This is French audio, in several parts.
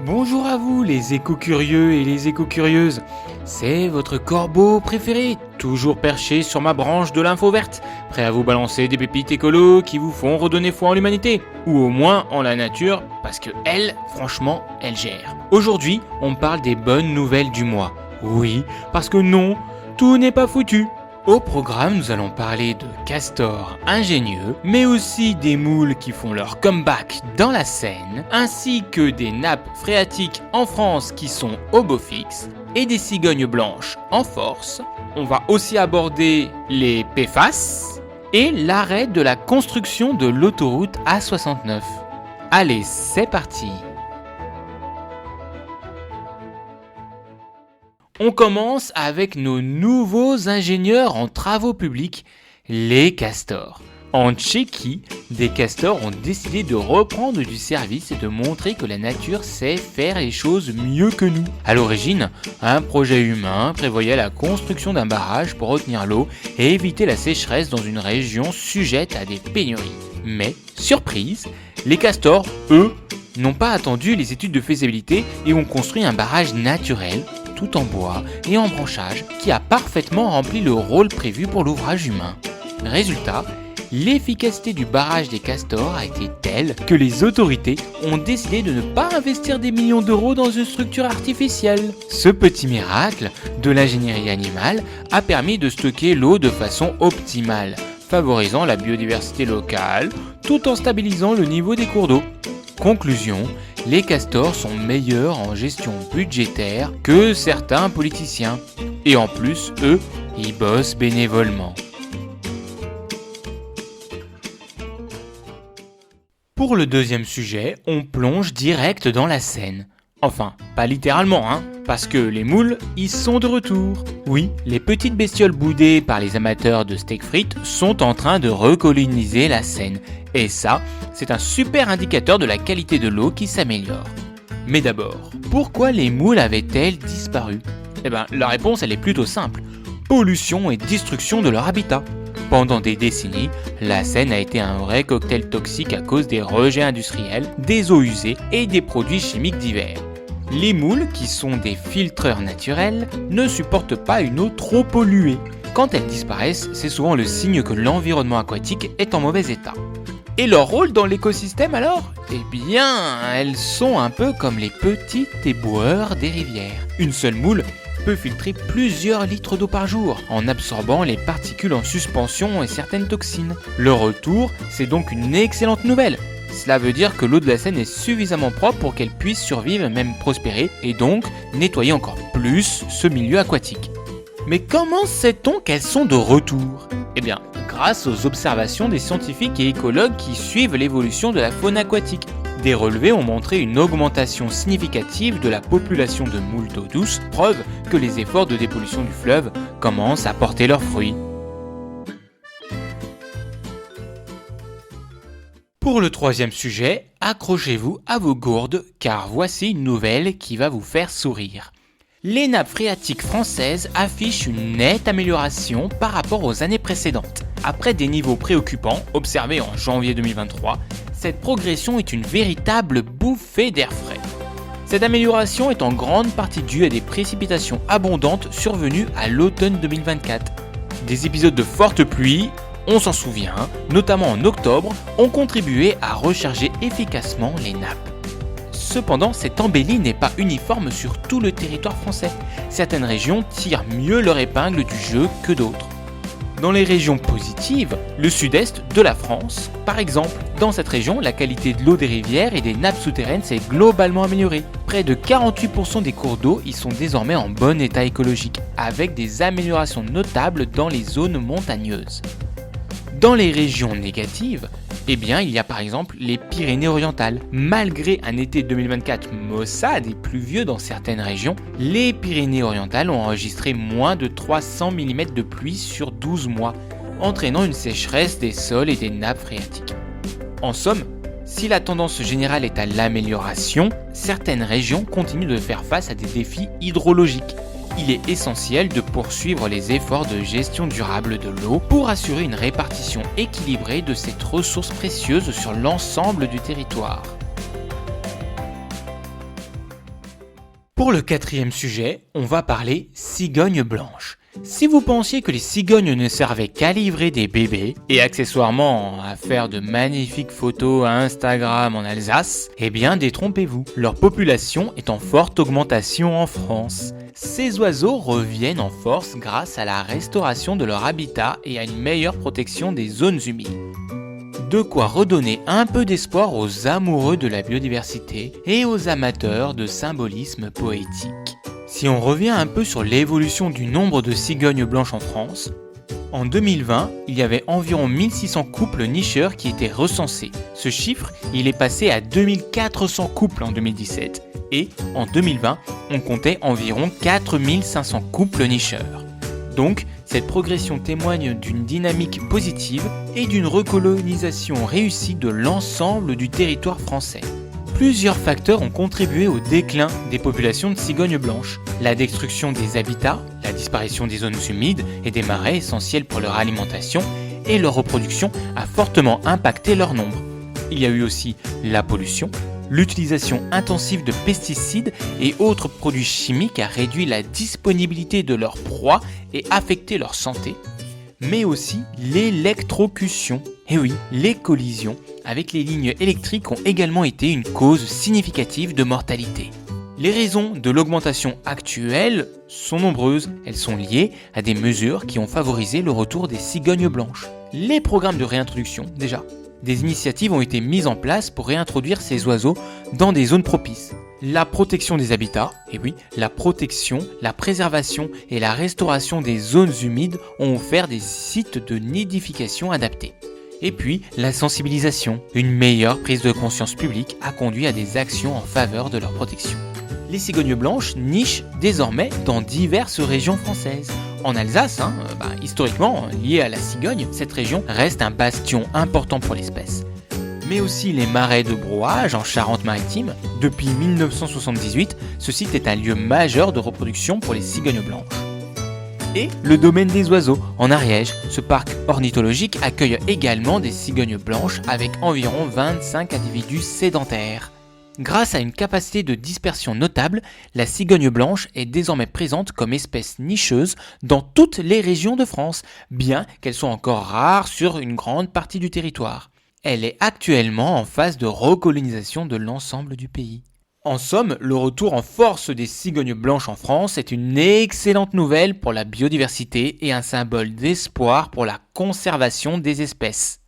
Bonjour à vous les éco-curieux et les éco-curieuses. C'est votre corbeau préféré, toujours perché sur ma branche de l'info verte, prêt à vous balancer des pépites écolo qui vous font redonner foi en l'humanité, ou au moins en la nature, parce que elle, franchement, elle gère. Aujourd'hui, on parle des bonnes nouvelles du mois. Oui, parce que non, tout n'est pas foutu. Au programme, nous allons parler de castors ingénieux, mais aussi des moules qui font leur comeback dans la Seine, ainsi que des nappes phréatiques en France qui sont au beau fixe, et des cigognes blanches en force. On va aussi aborder les PFAS et l'arrêt de la construction de l'autoroute A69. Allez, c'est parti! On commence avec nos nouveaux ingénieurs en travaux publics, les castors. En Tchéquie, des castors ont décidé de reprendre du service et de montrer que la nature sait faire les choses mieux que nous. À l'origine, un projet humain prévoyait la construction d'un barrage pour retenir l'eau et éviter la sécheresse dans une région sujette à des pénuries. Mais, surprise, les castors, eux, n'ont pas attendu les études de faisabilité et ont construit un barrage naturel, tout en bois et en branchage, qui a parfaitement rempli le rôle prévu pour l'ouvrage humain. Résultat, l'efficacité du barrage des castors a été telle que les autorités ont décidé de ne pas investir des millions d'euros dans une structure artificielle. Ce petit miracle de l'ingénierie animale a permis de stocker l'eau de façon optimale, favorisant la biodiversité locale, tout en stabilisant le niveau des cours d'eau. Conclusion, les castors sont meilleurs en gestion budgétaire que certains politiciens. Et en plus, eux, ils bossent bénévolement. Pour le deuxième sujet, on plonge direct dans la Seine. Enfin, pas littéralement, parce que les moules, ils sont de retour. Oui, les petites bestioles boudées par les amateurs de steak frites sont en train de recoloniser la Seine. Et ça, c'est un super indicateur de la qualité de l'eau qui s'améliore. Mais d'abord, pourquoi les moules avaient-elles disparu ? La réponse, elle est plutôt simple. Pollution et destruction de leur habitat. Pendant des décennies, la Seine a été un vrai cocktail toxique à cause des rejets industriels, des eaux usées et des produits chimiques divers. Les moules, qui sont des filtreurs naturels, ne supportent pas une eau trop polluée. Quand elles disparaissent, c'est souvent le signe que l'environnement aquatique est en mauvais état. Et leur rôle dans l'écosystème alors ? Elles sont un peu comme les petits éboueurs des rivières. Une seule moule peut filtrer plusieurs litres d'eau par jour, en absorbant les particules en suspension et certaines toxines. Le retour, c'est donc une excellente nouvelle. Cela veut dire que l'eau de la Seine est suffisamment propre pour qu'elle puisse survivre et même prospérer, et donc nettoyer encore plus ce milieu aquatique. Mais comment sait-on qu'elles sont de retour ? Grâce aux observations des scientifiques et écologues qui suivent l'évolution de la faune aquatique. Des relevés ont montré une augmentation significative de la population de moules d'eau douce, preuve que les efforts de dépollution du fleuve commencent à porter leurs fruits. Pour le troisième sujet, accrochez-vous à vos gourdes, car voici une nouvelle qui va vous faire sourire. Les nappes phréatiques françaises affichent une nette amélioration par rapport aux années précédentes. Après des niveaux préoccupants observés en janvier 2023, cette progression est une véritable bouffée d'air frais. Cette amélioration est en grande partie due à des précipitations abondantes survenues à l'automne 2024. Des épisodes de fortes pluies, on s'en souvient, notamment en octobre, ont contribué à recharger efficacement les nappes. Cependant, cette embellie n'est pas uniforme sur tout le territoire français. Certaines régions tirent mieux leur épingle du jeu que d'autres. Dans les régions positives, le sud-est de la France, par exemple, dans cette région, la qualité de l'eau des rivières et des nappes souterraines s'est globalement améliorée. Près de 48% des cours d'eau y sont désormais en bon état écologique, avec des améliorations notables dans les zones montagneuses. Dans les régions négatives, il y a par exemple les Pyrénées-Orientales. Malgré un été 2024 maussade et pluvieux dans certaines régions, les Pyrénées-Orientales ont enregistré moins de 300 mm de pluie sur 12 mois, entraînant une sécheresse des sols et des nappes phréatiques. En somme, si la tendance générale est à l'amélioration, certaines régions continuent de faire face à des défis hydrologiques. Il est essentiel de poursuivre les efforts de gestion durable de l'eau pour assurer une répartition équilibrée de cette ressource précieuse sur l'ensemble du territoire. Pour le quatrième sujet, on va parler cigogne blanche. Si vous pensiez que les cigognes ne servaient qu'à livrer des bébés et accessoirement à faire de magnifiques photos à Instagram en Alsace, eh bien détrompez-vous. Leur population est en forte augmentation en France. Ces oiseaux reviennent en force grâce à la restauration de leur habitat et à une meilleure protection des zones humides. De quoi redonner un peu d'espoir aux amoureux de la biodiversité et aux amateurs de symbolisme poétique. Si on revient un peu sur l'évolution du nombre de cigognes blanches en France, en 2020, il y avait environ 1600 couples nicheurs qui étaient recensés. Ce chiffre, il est passé à 2400 couples en 2017 et en 2020, on comptait environ 4500 couples nicheurs. Donc, cette progression témoigne d'une dynamique positive et d'une recolonisation réussie de l'ensemble du territoire français. Plusieurs facteurs ont contribué au déclin des populations de cigognes blanches. La destruction des habitats, la disparition des zones humides et des marais essentiels pour leur alimentation et leur reproduction a fortement impacté leur nombre. Il y a eu aussi la pollution, l'utilisation intensive de pesticides et autres produits chimiques a réduit la disponibilité de leurs proies et affecté leur santé, mais aussi l'électrocution. Et oui, les collisions avec les lignes électriques ont également été une cause significative de mortalité. Les raisons de l'augmentation actuelle sont nombreuses. Elles sont liées à des mesures qui ont favorisé le retour des cigognes blanches. Les programmes de réintroduction, déjà. Des initiatives ont été mises en place pour réintroduire ces oiseaux dans des zones propices. La protection des habitats, et oui, la protection, la préservation et la restauration des zones humides ont offert des sites de nidification adaptés. Et puis, la sensibilisation, une meilleure prise de conscience publique a conduit à des actions en faveur de leur protection. Les cigognes blanches nichent désormais dans diverses régions françaises. En Alsace, historiquement liée à la cigogne, cette région reste un bastion important pour l'espèce. Mais aussi les marais de Brouage en Charente-Maritime. Depuis 1978, ce site est un lieu majeur de reproduction pour les cigognes blanches. Et le domaine des oiseaux en Ariège. Ce parc ornithologique accueille également des cigognes blanches avec environ 25 individus sédentaires. Grâce à une capacité de dispersion notable, la cigogne blanche est désormais présente comme espèce nicheuse dans toutes les régions de France, bien qu'elle soit encore rare sur une grande partie du territoire. Elle est actuellement en phase de recolonisation de l'ensemble du pays. En somme, le retour en force des cigognes blanches en France est une excellente nouvelle pour la biodiversité et un symbole d'espoir pour la conservation des espèces.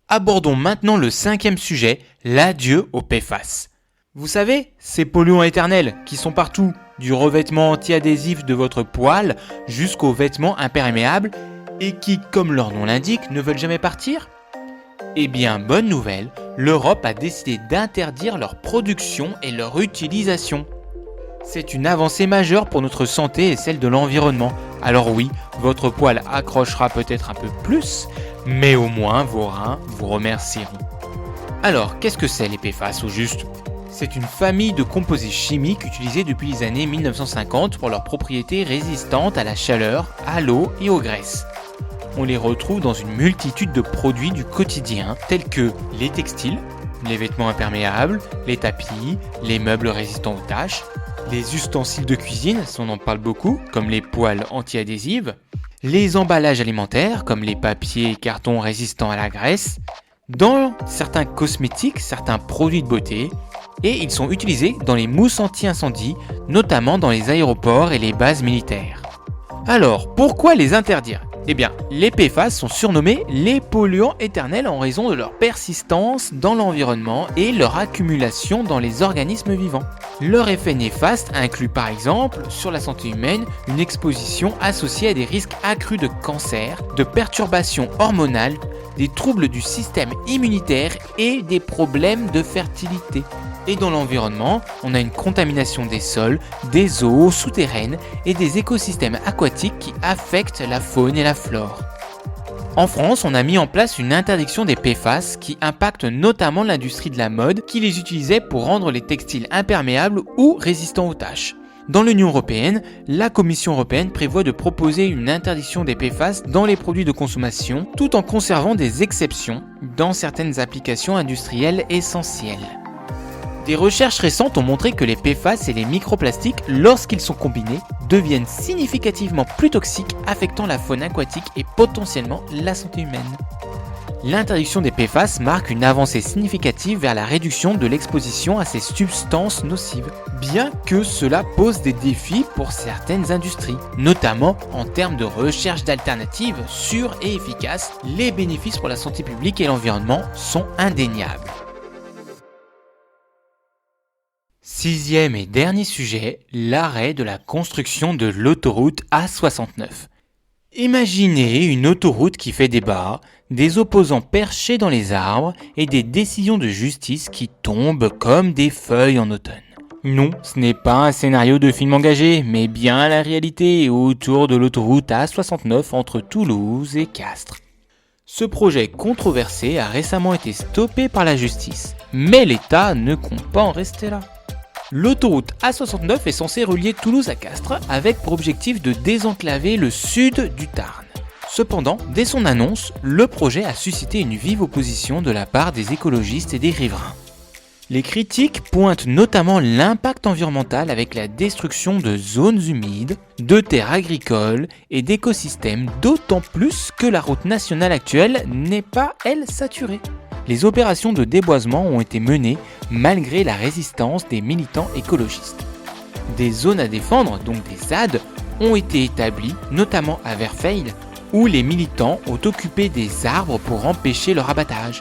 Abordons maintenant le cinquième sujet, l'adieu aux PFAS. Vous savez, ces polluants éternels qui sont partout, du revêtement anti-adhésif de votre poêle jusqu'aux vêtements imperméables et qui, comme leur nom l'indique, ne veulent jamais partir ? Eh bien, bonne nouvelle, l'Europe a décidé d'interdire leur production et leur utilisation. C'est une avancée majeure pour notre santé et celle de l'environnement. Alors oui, votre poêle accrochera peut-être un peu plus, mais au moins vos reins vous remercieront. Alors, qu'est-ce que c'est les PFAS au juste ? C'est une famille de composés chimiques utilisés depuis les années 1950 pour leurs propriétés résistantes à la chaleur, à l'eau et aux graisses. On les retrouve dans une multitude de produits du quotidien, tels que les textiles, les vêtements imperméables, les tapis, les meubles résistants aux taches, les ustensiles de cuisine, on en parle beaucoup, comme les poêles anti-adhésives, les emballages alimentaires, comme les papiers et cartons résistants à la graisse, dans certains cosmétiques, certains produits de beauté, et ils sont utilisés dans les mousses anti-incendie, notamment dans les aéroports et les bases militaires. Alors, pourquoi les interdire ? Eh bien, les PFAS sont surnommés les polluants éternels en raison de leur persistance dans l'environnement et leur accumulation dans les organismes vivants. Leur effet néfaste inclut par exemple, sur la santé humaine, une exposition associée à des risques accrus de cancer, de perturbations hormonales, des troubles du système immunitaire et des problèmes de fertilité. Et dans l'environnement, on a une contamination des sols, des eaux souterraines et des écosystèmes aquatiques qui affectent la faune et la flore. En France, on a mis en place une interdiction des PFAS qui impacte notamment l'industrie de la mode qui les utilisait pour rendre les textiles imperméables ou résistants aux taches. Dans l'Union européenne, la Commission européenne prévoit de proposer une interdiction des PFAS dans les produits de consommation tout en conservant des exceptions dans certaines applications industrielles essentielles. Des recherches récentes ont montré que les PFAS et les microplastiques, lorsqu'ils sont combinés, deviennent significativement plus toxiques, affectant la faune aquatique et potentiellement la santé humaine. L'interdiction des PFAS marque une avancée significative vers la réduction de l'exposition à ces substances nocives, bien que cela pose des défis pour certaines industries, notamment en termes de recherche d'alternatives sûres et efficaces. Les bénéfices pour la santé publique et l'environnement sont indéniables. Sixième et dernier sujet, l'arrêt de la construction de l'autoroute A69. Imaginez une autoroute qui fait débat, des opposants perchés dans les arbres et des décisions de justice qui tombent comme des feuilles en automne. Non, ce n'est pas un scénario de film engagé, mais bien la réalité autour de l'autoroute A69 entre Toulouse et Castres. Ce projet controversé a récemment été stoppé par la justice, mais l'État ne compte pas en rester là. L'autoroute A69 est censée relier Toulouse à Castres avec pour objectif de désenclaver le sud du Tarn. Cependant, dès son annonce, le projet a suscité une vive opposition de la part des écologistes et des riverains. Les critiques pointent notamment l'impact environnemental avec la destruction de zones humides, de terres agricoles et d'écosystèmes, d'autant plus que la route nationale actuelle n'est pas, elle, saturée. Les opérations de déboisement ont été menées malgré la résistance des militants écologistes. Des zones à défendre, donc des ZAD, ont été établies, notamment à Verfeil, où les militants ont occupé des arbres pour empêcher leur abattage.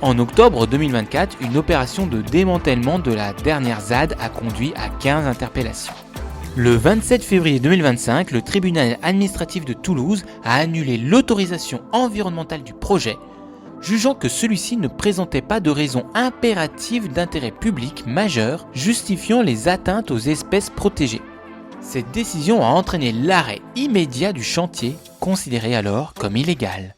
En octobre 2024, une opération de démantèlement de la dernière ZAD a conduit à 15 interpellations. Le 27 février 2025, le tribunal administratif de Toulouse a annulé l'autorisation environnementale du projet, jugeant que celui-ci ne présentait pas de raison impérative d'intérêt public majeur justifiant les atteintes aux espèces protégées. Cette décision a entraîné l'arrêt immédiat du chantier, considéré alors comme illégal.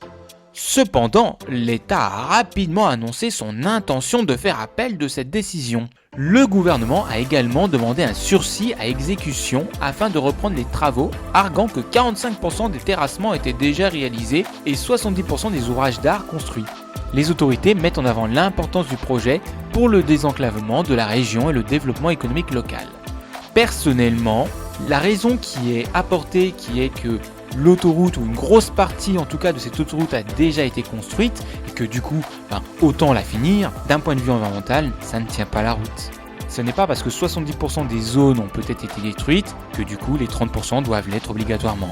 Cependant, l'État a rapidement annoncé son intention de faire appel de cette décision. Le gouvernement a également demandé un sursis à exécution afin de reprendre les travaux, arguant que 45% des terrassements étaient déjà réalisés et 70% des ouvrages d'art construits. Les autorités mettent en avant l'importance du projet pour le désenclavement de la région et le développement économique local. Personnellement, la raison qui est apportée, qui est que l'autoroute, ou une grosse partie en tout cas de cette autoroute a déjà été construite et que du coup, autant la finir, d'un point de vue environnemental, ça ne tient pas la route. Ce n'est pas parce que 70% des zones ont peut-être été détruites que du coup les 30% doivent l'être obligatoirement.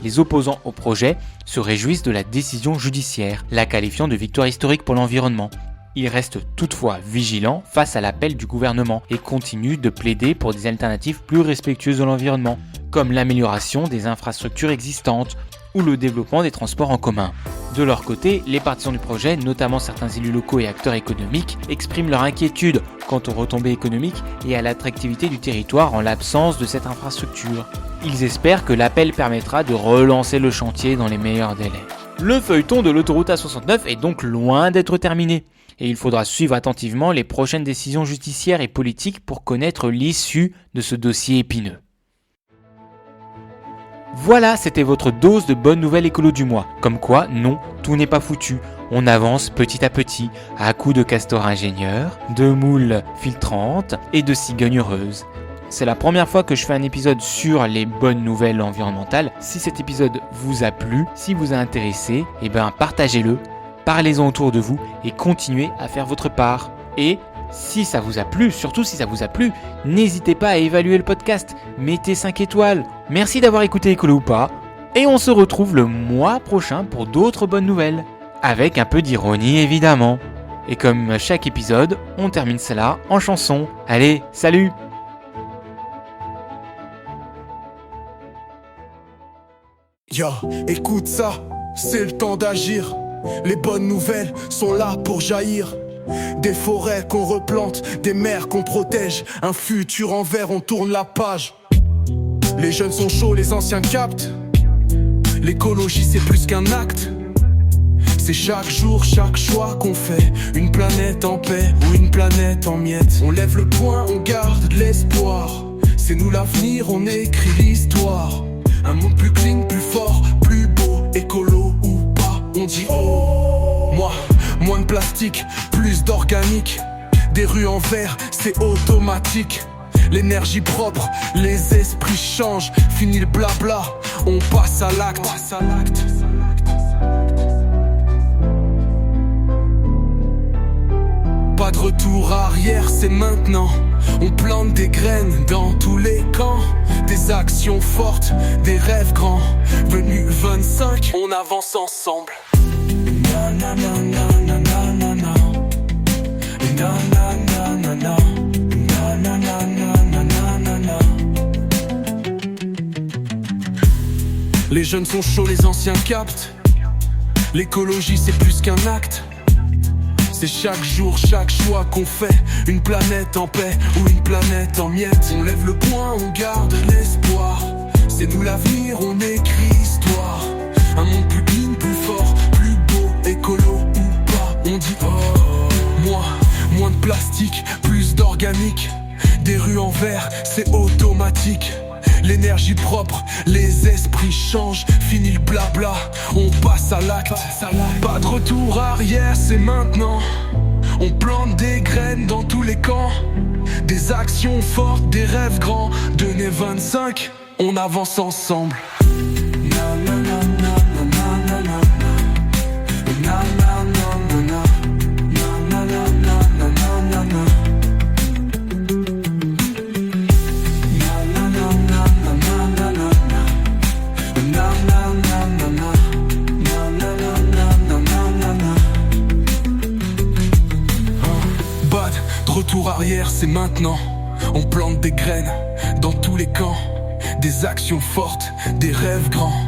Les opposants au projet se réjouissent de la décision judiciaire, la qualifiant de victoire historique pour l'environnement. Ils restent toutefois vigilants face à l'appel du gouvernement et continuent de plaider pour des alternatives plus respectueuses de l'environnement, comme l'amélioration des infrastructures existantes ou le développement des transports en commun. De leur côté, les partisans du projet, notamment certains élus locaux et acteurs économiques, expriment leur inquiétude quant aux retombées économiques et à l'attractivité du territoire en l'absence de cette infrastructure. Ils espèrent que l'appel permettra de relancer le chantier dans les meilleurs délais. Le feuilleton de l'autoroute A69 est donc loin d'être terminé. Et il faudra suivre attentivement les prochaines décisions judiciaires et politiques pour connaître l'issue de ce dossier épineux. Voilà, c'était votre dose de bonnes nouvelles écolo du mois. Comme quoi, non, tout n'est pas foutu. On avance petit à petit, à coups de castors ingénieurs, de moules filtrantes et de cigognes heureuses. C'est la première fois que je fais un épisode sur les bonnes nouvelles environnementales. Si cet épisode vous a plu, si vous a intéressé, partagez-le. Parlez-en autour de vous et continuez à faire votre part. Et si ça vous a plu, surtout si ça vous a plu, n'hésitez pas à évaluer le podcast. Mettez 5 étoiles. Merci d'avoir écouté Écolo ou pas. Et on se retrouve le mois prochain pour d'autres bonnes nouvelles. Avec un peu d'ironie évidemment. Et comme chaque épisode, on termine cela en chanson. Allez, salut! Yo, écoute ça, c'est le temps d'agir. Les bonnes nouvelles sont là pour jaillir. Des forêts qu'on replante, des mers qu'on protège. Un futur en vert, on tourne la page. Les jeunes sont chauds, les anciens captent. L'écologie c'est plus qu'un acte. C'est chaque jour, chaque choix qu'on fait. Une planète en paix ou une planète en miettes. On lève le poing, on garde l'espoir. C'est nous l'avenir, on écrit l'histoire. Un monde plus clean, plus fort, plus beau. Écolo ou pas, on dit oh. Moi, moins de plastique, plus d'organique. Des rues en verre, c'est automatique. L'énergie propre, les esprits changent. Fini le blabla, on passe à l'acte. Pas de retour arrière, c'est maintenant. On plante des graines dans tous les camps. Des actions fortes, des rêves grands. Venu 25, on avance ensemble. Na na na na na na na. Na na na na na. Na na na na na na na. Les jeunes sont chauds, les anciens captent. L'écologie c'est plus qu'un acte. C'est chaque jour, chaque choix qu'on fait. Une planète en paix ou une planète en miettes. On lève le poing, on garde l'espoir. C'est nous l'avenir, on écrit histoire. Un monde plus clean, plus fort, plus beau, écolo ou pas. On dit oh, moins de plastique, plus d'organique. Des rues en verre, c'est automatique. L'énergie propre, les esprits changent. Fini le blabla, on passe à l'acte. Pas de retour arrière, c'est maintenant. On plante des graines dans tous les camps. Des actions fortes, des rêves grands. De nez 25, on avance ensemble. Na na na na na na na. Na na na na na. Na na na na na na. Retour arrière, c'est maintenant. On plante des graines dans tous les camps. Des actions fortes, des rêves grands.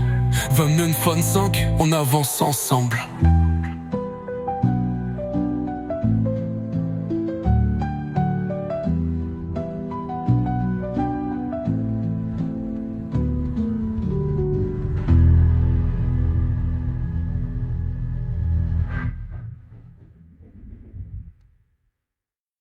29-25, on avance ensemble.